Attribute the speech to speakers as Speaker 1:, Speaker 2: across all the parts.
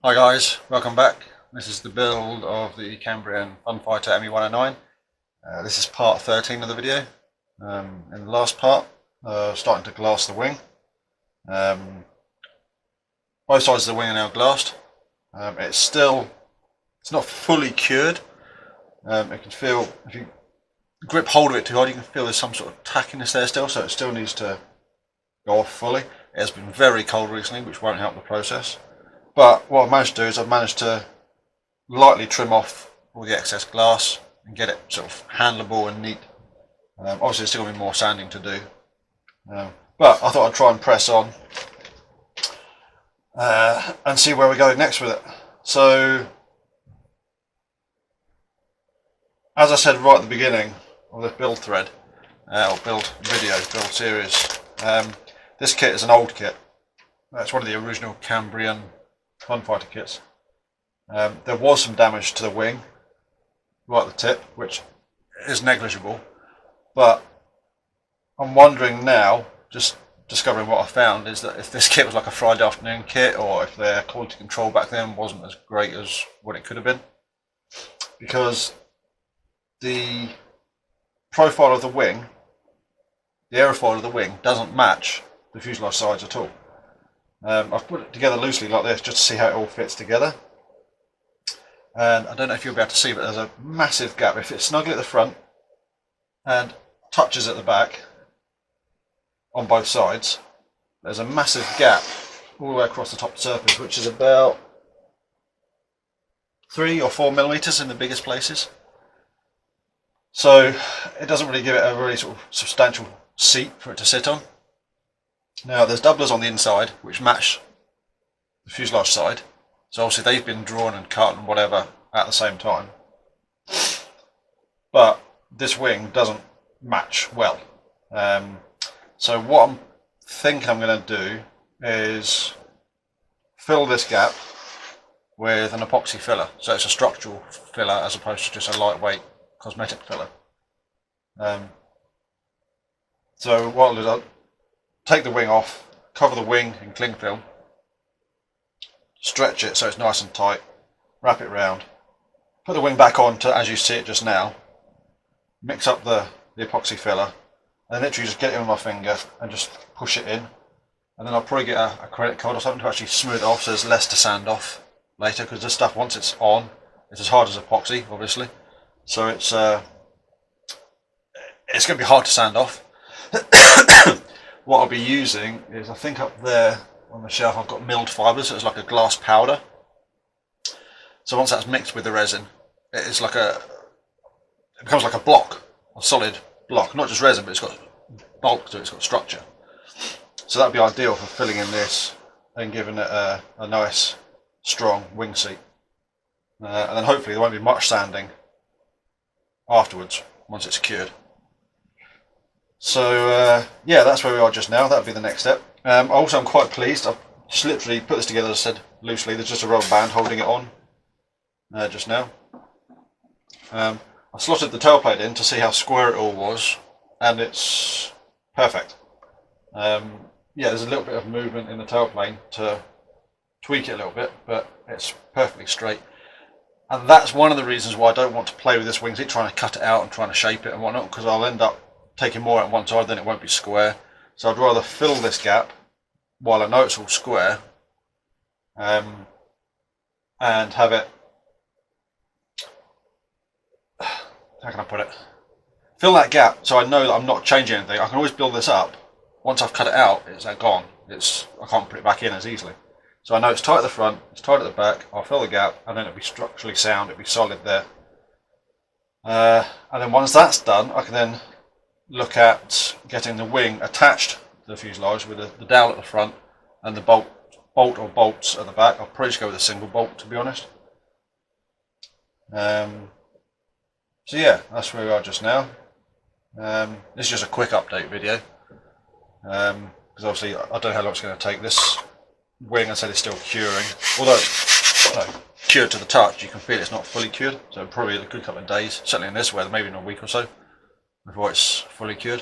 Speaker 1: Hi guys, welcome back. This is the build of the Cambrian Funfighter ME109. This is part 13 of the video. In the last part, starting to glass the wing. Both sides of the wing are now glassed. It's not fully cured. You can feel, if you grip hold of it too hard, you can feel there's some sort of tackiness there still, so it still needs to go off fully. It has been very cold recently, which won't help the process. But what I've managed to do is I've managed to lightly trim off all the excess glass and get it sort of handleable and neat. Obviously there's still going to be more sanding to do. But I thought I'd try and press on and see where we go next with it. So, as I said right at the beginning of this build thread, or build series, this kit is an old kit. It's one of the original Cambrian Funfighter kits. There was some damage to the wing right at the tip, which is negligible, but I'm wondering now, just discovering what I found, is that if this kit was like a Friday afternoon kit, or if their quality control back then wasn't as great as what it could have been, because the profile of the wing, the aerofoil of the wing, doesn't match the fuselage sides at all. I've put it together loosely like this just to see how it all fits together, and I don't know if you'll be able to see, but there's a massive gap. If it's snugly at the front and touches at the back on both sides, there's a massive gap all the way across the top surface, which is about 3 or 4 millimeters in the biggest places. So it doesn't really give it a really sort of substantial seat for it to sit on. Now there's doublers on the inside which match the fuselage side, so obviously they've been drawn and cut and whatever at the same time, but this wing doesn't match well. So what I think I'm going to do is fill this gap with an epoxy filler, so it's a structural filler as opposed to just a lightweight cosmetic filler. So what I'll do is I'll take the wing off, cover the wing in cling film, stretch it so it's nice and tight, wrap it round, put the wing back on to as you see it just now, mix up the epoxy filler, and then literally just get it with my finger and just push it in. And then I'll probably get a credit card or something to actually smooth it off so there's less to sand off later, because this stuff, once it's on, it's as hard as epoxy obviously, so it's going to be hard to sand off. What I'll be using is, I think up there on the shelf I've got milled fibres, so it's like a glass powder. So once that's mixed with the resin, it becomes like a block, a solid block, not just resin, but it's got bulk to it, it's got structure. So that'd be ideal for filling in this and giving it a nice strong wing seat. And then hopefully there won't be much sanding afterwards once it's cured. So yeah, that's where we are just now. That'll be the next step. Also, I'm quite pleased. I've just literally put this together, as I said, loosely. There's just a rubber band holding it on just now. I slotted the tailplate in to see how square it all was, and it's perfect. Yeah, there's a little bit of movement in the tailplane to tweak it a little bit, but it's perfectly straight. And that's one of the reasons why I don't want to play with this wing seat, trying to cut it out and trying to shape it and whatnot, because I'll end up taking more out one side, then it won't be square. So I'd rather fill this gap while I know it's all square, and have it, how can I put it, fill that gap so I know that I'm not changing anything. I can always build this up. Once I've cut it out, it's gone. I can't put it back in as easily. So I know it's tight at the front, it's tight at the back, I'll fill the gap, and then it'll be structurally sound, it'll be solid there. And then once that's done, I can then look at getting the wing attached to the fuselage with the dowel at the front and the bolt or bolts at the back. I'll probably just go with a single bolt, to be honest. So yeah, that's where we are just now. This is just a quick update video, because obviously I don't know how long it's going to take. This wing, I said, is still curing, although cured to the touch. You can feel it's not fully cured, so probably a good couple of days, certainly in this weather, maybe in a week or so, before it's fully cured.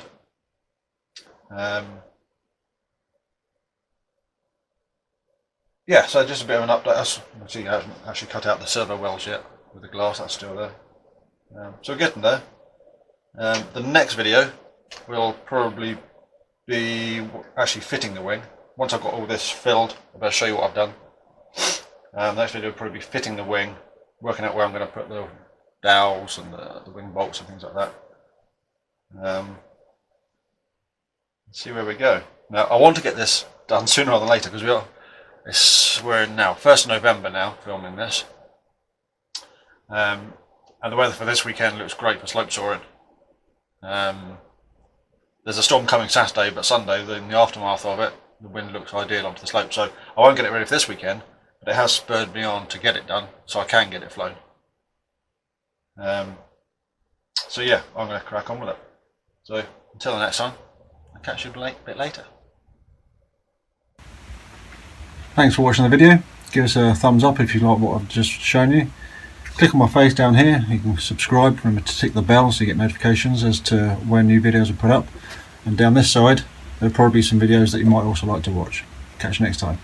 Speaker 1: yeah, so just a bit of an update. See, I haven't actually cut out the servo wells yet with the glass, that's still there. So we're getting there. The next video will probably be actually fitting the wing. Once I've got all this filled, I'll better show you what I've done. The next video will probably be fitting the wing, working out where I'm going to put the dowels and the wing bolts and things like that. Let's see where we go. Now, I want to get this done sooner rather than later because we're in now, 1st of November now, filming this. And the weather for this weekend looks great for slope soaring. There's a storm coming Saturday, but Sunday, in the aftermath of it, the wind looks ideal onto the slope. So I won't get it ready for this weekend, but it has spurred me on to get it done so I can get it flown. So yeah, I'm going to crack on with it. So until the next time, I'll catch you a bit later. Thanks for watching the video. Give us a thumbs up if you like what I've just shown you. Click on my face down here, you can subscribe. Remember to tick the bell so you get notifications as to when new videos are put up. And down this side, there'll probably be some videos that you might also like to watch. Catch you next time.